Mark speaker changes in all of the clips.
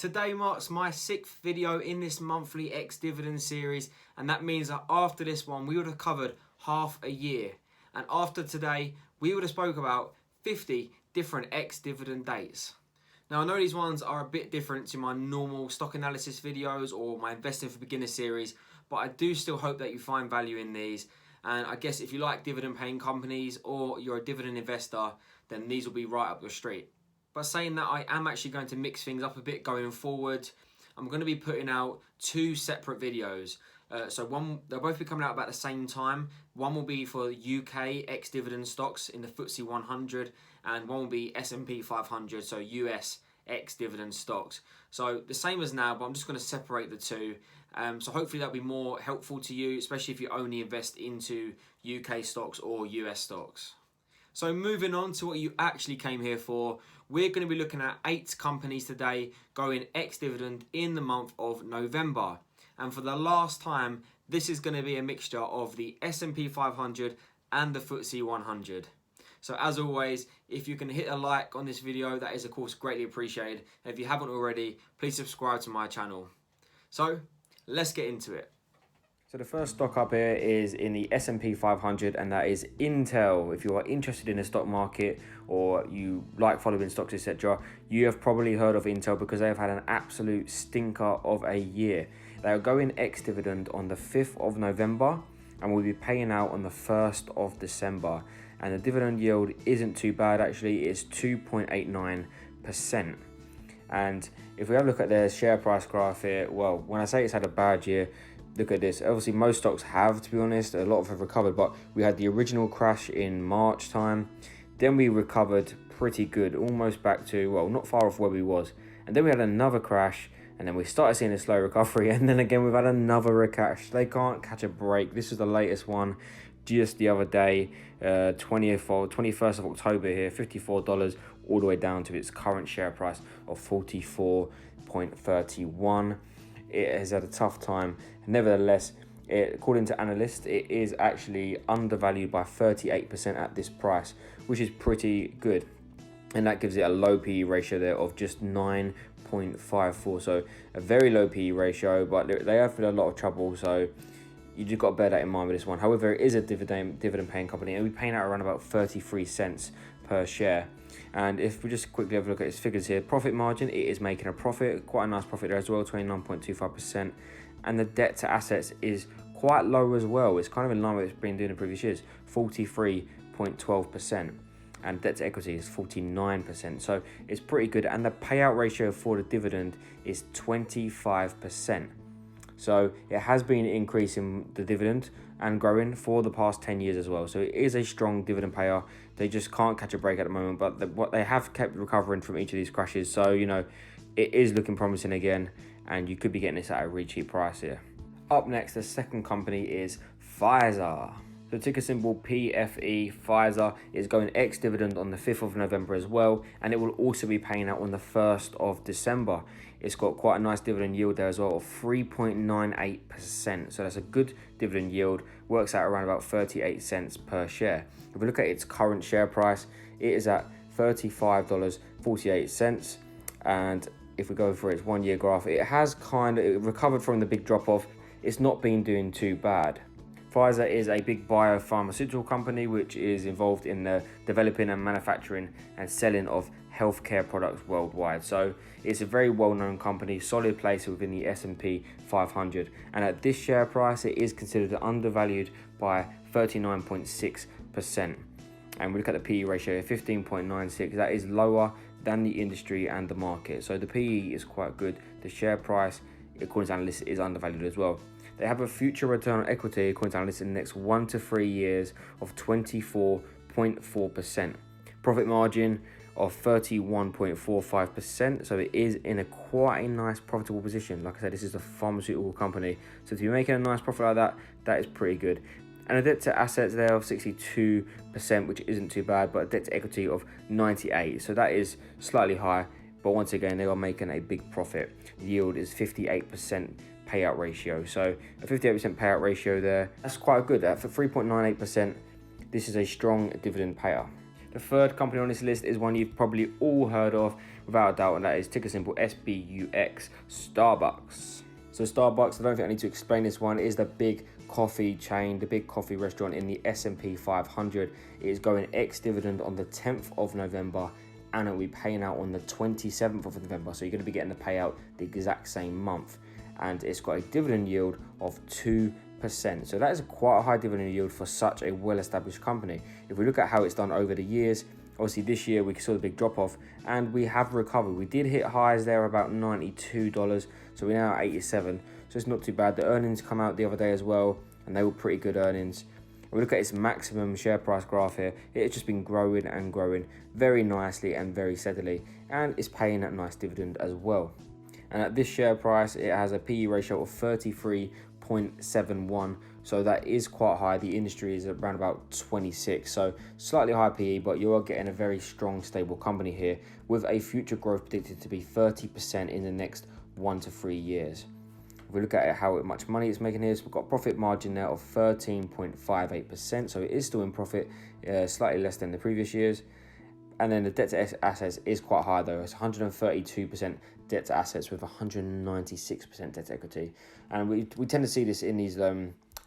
Speaker 1: Today marks my 6th video in this monthly EX Dividend series, and that means that after this one we would have covered half a year, and after today we would have spoke about 50 different EX Dividend dates. Now I know these ones are a bit different to my normal stock analysis videos or my investing for beginners series, but I do still hope that you find value in these. And I guess if you like dividend paying companies or you're a dividend investor, then these will be right up your street. But saying that, I am actually going to mix things up a bit going forward. I'm going to be putting out 2 separate videos. They'll both be coming out about the same time. One will be for UK ex dividend stocks in the Ftse100, and one will be S&P500, so US ex dividend stocks. So the same as now, but I'm just going to separate the two. So hopefully that'll be more helpful to you, especially if you only invest into UK stocks or US stocks. So moving on to what you actually came here for, we're going to be looking at 8 companies today going ex-dividend in the month of November. And for the last time, this is going to be a mixture of the S&P 500 and the Ftse100. So as always, if you can hit a like on this video, that is of course greatly appreciated. And if you haven't already, please subscribe to my channel. So let's get into it. So the first stock up here is in the S&P 500, and that is Intel. If you are interested in the stock market or you like following stocks, etc., you have probably heard of Intel because they have had an absolute stinker of a year. They are going ex-dividend on the 5th of November and will be paying out on the 1st of December. And the dividend yield isn't too bad actually, it's 2.89%. And if we have a look at their share price graph here, well, when I say it's had a bad year, look at this. Obviously, most stocks have, to be honest. A lot of have recovered, but we had the original crash in March time. Then we recovered pretty good, almost back to, well, not far off where we was. And then we had another crash, and then we started seeing a slow recovery. And then again, we've had another crash. They can't catch a break. This is the latest one just the other day, 21st of October here, $54, all the way down to its current share price of 44.31. It has had a tough time. Nevertheless, according to analysts, it is actually undervalued by 38% at this price, which is pretty good. And that gives it a low PE ratio there of just 9.54. So a very low PE ratio, but they have had a lot of trouble. So you just got to bear that in mind with this one. However, it is a dividend paying company, and we're paying out around about 33 cents per share. And if we just quickly have a look at its figures here, profit margin, it is making a profit, quite a nice profit there as well, 29.25%. And the debt to assets is quite low as well. It's kind of in line with what it's been doing in previous years, 43.12%. And debt to equity is 49%. So it's pretty good. And the payout ratio for the dividend is 25%. So it has been increasing the dividend and growing for the past 10 years as well. So it is a strong dividend payer. They just can't catch a break at the moment, but what they have kept recovering from each of these crashes. So, you know, it is looking promising again, and you could be getting this at a really cheap price here. Up next, the second company is Pfizer. The ticker symbol PFE. Pfizer is going ex-dividend on the 5th of November as well, and it will also be paying out on the 1st of December. It's got quite a nice dividend yield there as well of 3.98%. So that's a good dividend yield. Works out around about 38 cents per share. If we look at its current share price, it is at $35.48. And if we go for its 1 year graph, it has it recovered from the big drop off. It's not been doing too bad. Pfizer is a big biopharmaceutical company which is involved in the developing and manufacturing and selling of healthcare products worldwide. So it's a very well-known company, solid place within the S&P 500. And at this share price, it is considered undervalued by 39.6%. And we look at the PE ratio, 15.96. That is lower than the industry and the market. So the PE is quite good. The share price, according to analysts, is undervalued as well. They have a future return on equity, according to analysts, in the next 1 to 3 years of 24.4%. Profit margin of 31.45%. So it is in a quite a nice profitable position. Like I said, this is a pharmaceutical company. So if you're making a nice profit like that, that is pretty good. And a debt to assets there of 62%, which isn't too bad, but a debt to equity of 98%. So that is slightly high. But once again, they are making a big profit. The yield is 58% payout ratio. So a 58% payout ratio there, that's quite good. For 3.98%, this is a strong dividend payer. The third company on this list is one you've probably all heard of, without a doubt, and that is ticker symbol SBUX, Starbucks. So Starbucks, I don't think I need to explain this one, is the big coffee chain, the big coffee restaurant in the S&P 500. It is going ex-dividend on the 10th of November, and it will be paying out on the 27th of November. So you're going to be getting the payout the exact same month. And it's got a dividend yield of 2%. So that is quite a high dividend yield for such a well-established company. If we look at how it's done over the years, obviously this year we saw the big drop off and we have recovered. We did hit highs there about $92, so we're now at 87. So it's not too bad. The earnings come out the other day as well, and they were pretty good earnings. We look at its maximum share price graph here. It's just been growing and growing very nicely and very steadily, and it's paying a nice dividend as well. And at this share price, it has a PE ratio of 33.71, so that is quite high. The industry is around about 26, so slightly high PE, but you are getting a very strong, stable company here with a future growth predicted to be 30% in the next 1 to 3 years. If we look at how much money it's making here, so we've got a profit margin there of 13.58%, so it is still in profit, slightly less than the previous years. And then the debt to assets is quite high though. It's 132% debt to assets with 196% debt to equity. And we tend to see this in these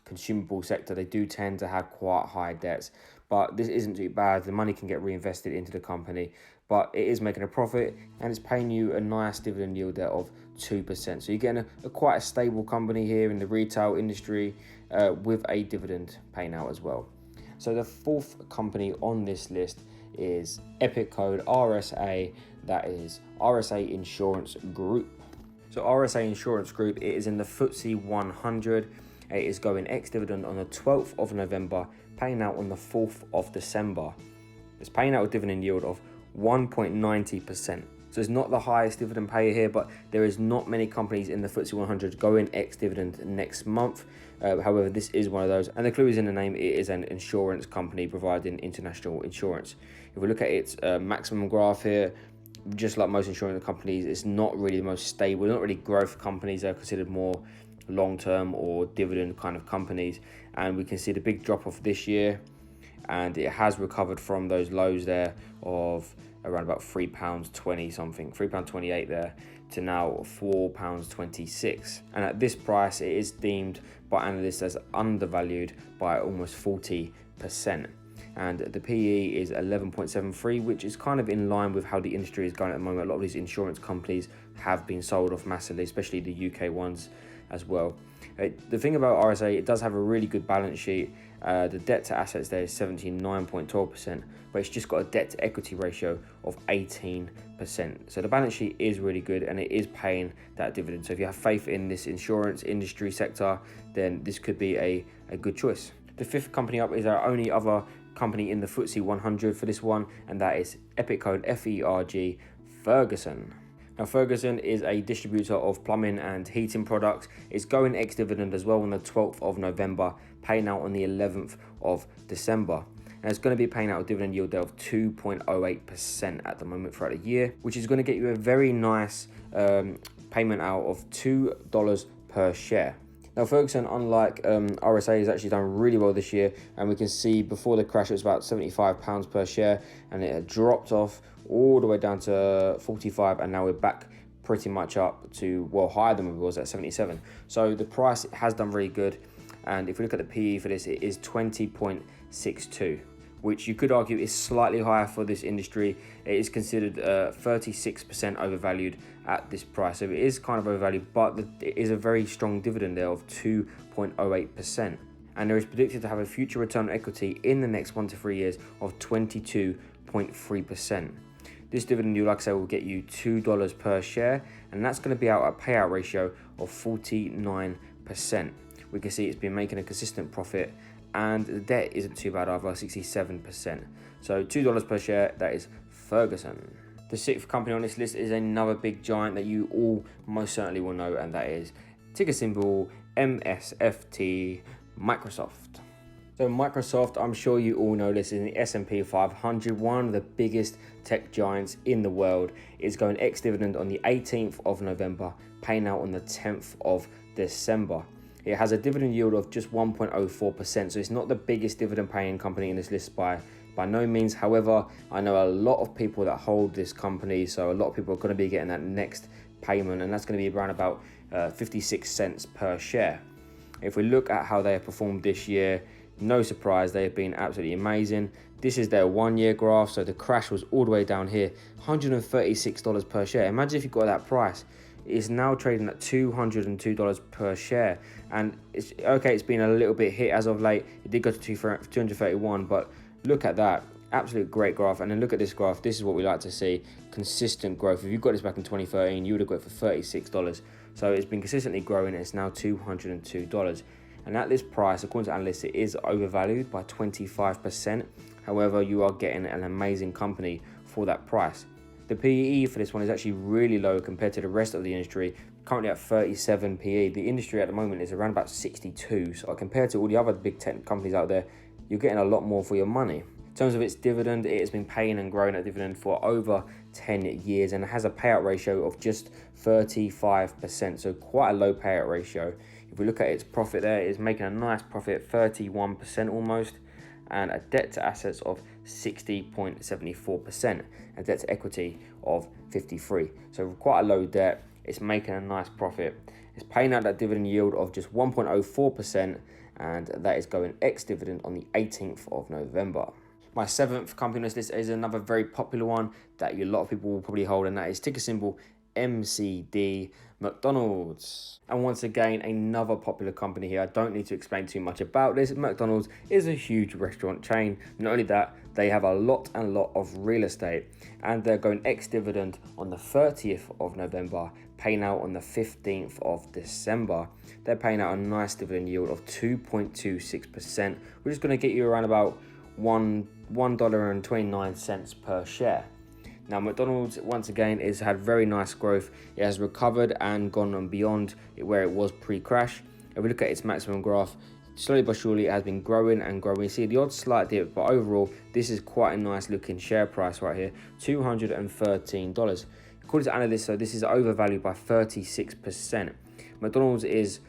Speaker 1: consumable sector. They do tend to have quite high debts, but this isn't too bad. The money can get reinvested into the company, but it is making a profit and it's paying you a nice dividend yield there of 2%. So you're getting a quite a stable company here in the retail industry with a dividend paying out as well. So the fourth company on this list is Epic code RSA, that is RSA Insurance Group. So RSA Insurance Group, it is in the Ftse100. It is going ex-dividend on the 12th of November, paying out on the 4th of December. It's paying out a dividend yield of 1.90%. So it's not the highest dividend payer here, but there is not many companies in the Ftse100 going ex-dividend next month. However, this is one of those, and the clue is in the name. It is an insurance company providing international insurance. If we look at its maximum graph here, just like most insurance companies, it's not really the most stable. Not really growth companies. They're considered more long-term or dividend kind of companies, and we can see the big drop off this year, and it has recovered from those lows there of around about £3.20 something, £3.28 there, to now £4.26. And at this price, it is deemed by analysts as undervalued by almost 40%. And the PE is 11.73, which is kind of in line with how the industry is going at the moment. A lot of these insurance companies have been sold off massively, especially the UK ones as well. The thing about RSA, it does have a really good balance sheet. The debt to assets there is 79.12%, but it's just got a debt to equity ratio of 18%. So the balance sheet is really good and it is paying that dividend. So if you have faith in this insurance industry sector, then this could be a good choice. The fifth company up is our only other company in the Ftse100 for this one, and that is Epic code FERG, Ferguson. Now, Ferguson is a distributor of plumbing and heating products. It's going ex-dividend as well on the 12th of November, paying out on the 11th of December. And it's going to be paying out a dividend yield there of 2.08% at the moment throughout the year, which is going to get you a very nice payment out of $2 per share. Now, Ferguson, unlike RSA, has actually done really well this year, and we can see before the crash it was about £75 per share, and it had dropped off all the way down to 45, and now we're back pretty much up to, well, higher than we was at 77. So the price has done really good, and if we look at the PE for this, it is 20.62, which you could argue is slightly higher for this industry. It is considered 36% overvalued at this price, so it is kind of overvalued, but it is a very strong dividend there of 2.08%, and there is predicted to have a future return on equity in the next 1 to 3 years of 22.3%. This dividend yield, like I said, will get you $2 per share, and that's going to be out at a payout ratio of 49%. We can see it's been making a consistent profit, and the debt isn't too bad either, 67%. So $2 per share, that is Ferguson. The sixth company on this list is another big giant that you all most certainly will know, and that is ticker symbol MSFT, Microsoft. So Microsoft, I'm sure you all know this, is in the S&P 500, one of the biggest tech giants in the world. It's going ex-dividend on the 18th of November, paying out on the 10th of December. It has a dividend yield of just 1.04%, so it's not the biggest dividend paying company in this list by
Speaker 2: by no means. However, I know a lot of people that hold this company, so a lot of people are going to be getting that next payment, and that's going to be around about 56 cents per share. If we look at how they have performed this year, no surprise, they have been absolutely amazing. This is their 1 year graph, so the crash was all the way down here, $136 per share. Imagine if you got that price. It's now trading at $202 per share, and it's been a little bit hit as of late. It did go to 231, but look at that, absolute great graph. And then look at this graph. This is what we like to see, consistent growth. If you got this back in 2013, you would have got it for $36. So it's been consistently growing, and it's now $202. And at this price, according to analysts, it is overvalued by 25%. However, you are getting an amazing company for that price. The PE for this one is actually really low compared to the rest of the industry, currently at 37 PE. The industry at the moment is around about 62. So compared to all the other big tech companies out there, you're getting a lot more for your money. In terms of its dividend, it has been paying and growing at dividend for over 10 years, and it has a payout ratio of just 35%. So quite a low payout ratio. If we look at its profit there, it's making a nice profit, 31% almost, and a debt to assets of 60.74%, and debt to equity of 53. So quite a low debt. It's making a nice profit. It's paying out that dividend yield of just 1.04%, and that is going ex-dividend on the 18th of November. My seventh company on this list is another very popular one that a lot of people will probably hold, and that is ticker symbol MCD, McDonald's. And once again, another popular company here. I don't need to explain too much about this. McDonald's is a huge restaurant chain. Not only that, they have a lot of real estate, and they're going ex-dividend on the 30th of November, paying out on the 15th of December. They're paying out a nice dividend yield of 2.26%, which is going to get you around about $1.29 per share. Now, McDonald's, once again, has had very nice growth. It has recovered and gone on beyond where it was pre-crash. If we look at its maximum graph, slowly but surely it has been growing and growing. You see the odd slight dip, but overall, this is quite a nice looking share price right here, $213. According to analysts, so this is overvalued by 36%. McDonald's is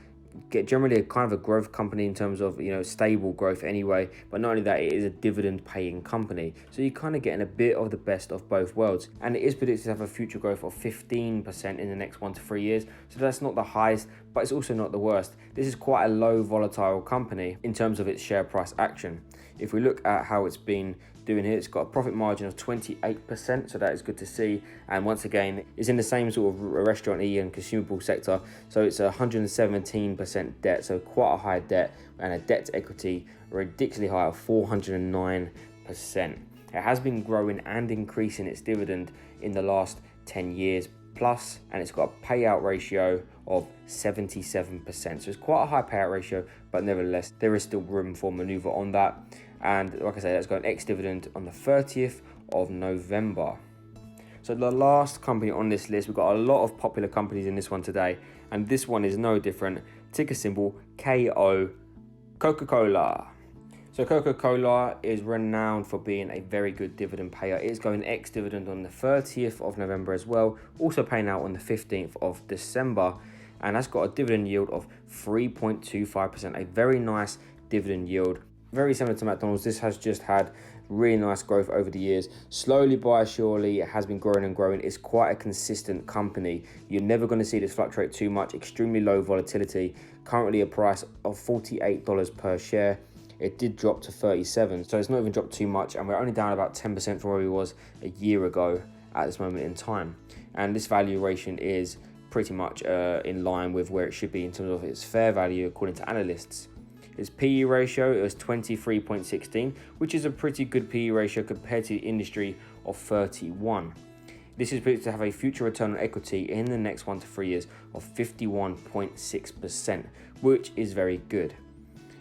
Speaker 2: generally a kind of a growth company in terms of, stable growth anyway, but not only that, it is a dividend paying company, so you're kind of getting a bit of the best of both worlds. And it is predicted to have a future growth of 15% in the next 1 to 3 years, so that's not the highest, but it's also not the worst. This is quite a low volatile company in terms of its share price action. If we look at how it's been doing here, it's got a profit margin of 28%, so that is good to see. And once again, it's in the same sort of restaurant and consumable sector, so it's 117% debt, so quite a high debt, and a debt to equity ridiculously high of 409%. It has been growing and increasing its dividend in the last 10 years plus, and it's got a payout ratio of 77%. So it's quite a high payout ratio, but nevertheless, there is still room for maneuver on that. And like I say, that's going ex-dividend on the 30th of November. So the last company on this list, we've got a lot of popular companies in this one today, and this one is no different. Ticker symbol KO, Coca-Cola. So Coca-Cola is renowned for being a very good dividend payer. It's going ex-dividend on the 30th of November as well, also paying out on the 15th of December, and that's got a dividend yield of 3.25%, a very nice dividend yield. Very similar to McDonald's, this has just had really nice growth over the years. Slowly but surely, it has been growing and growing. It's quite a consistent company. You're never going to see this fluctuate too much. Extremely low volatility. Currently a price of $48 per share. It did drop to 37, so it's not even dropped too much, and we're only down about 10% from where we was a year ago at this moment in time. And this valuation is pretty much in line with where it should be in terms of its fair value according to analysts. Its PE ratio, it was 23.16, which is a pretty good PE ratio compared to the industry of 31. This is predicted to have a future return on equity in the next 1 to 3 years of 51.6%, which is very good.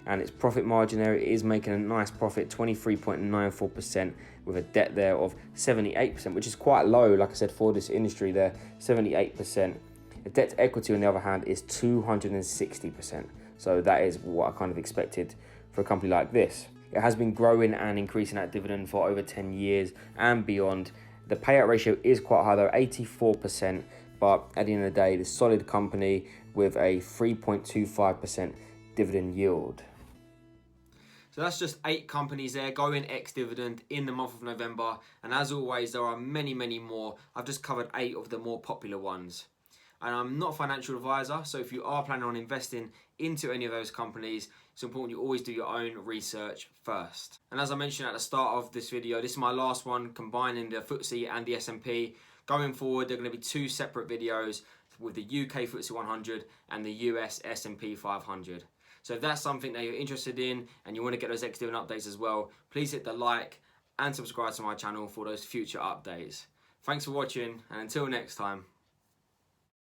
Speaker 2: And its profit margin there is making a nice profit, 23.94%, with a debt there of 78%, which is quite low, like I said, for this industry there, 78%. The debt to equity, on the other hand, is 260%. So that is what I kind of expected for a company like this. It has been growing and increasing that dividend for over 10 years and beyond. The payout ratio is quite high though, 84%, but at the end of the day, the solid company with a 3.25% dividend yield.
Speaker 1: So that's just 8 companies there going ex-dividend in the month of November. And as always, there are many, many more. I've just covered 8 of the more popular ones. And I'm not a financial advisor, so if you are planning on investing into any of those companies, it's important you always do your own research first. And as I mentioned at the start of this video, this is my last one combining the FTSE and the S&P. Going forward, there are going to be 2 separate videos with the UK Ftse 100 and the US S&P 500. So if that's something that you're interested in and you want to get those ExDividend updates as well, please hit the like and subscribe to my channel for those future updates. Thanks for watching, and until next time.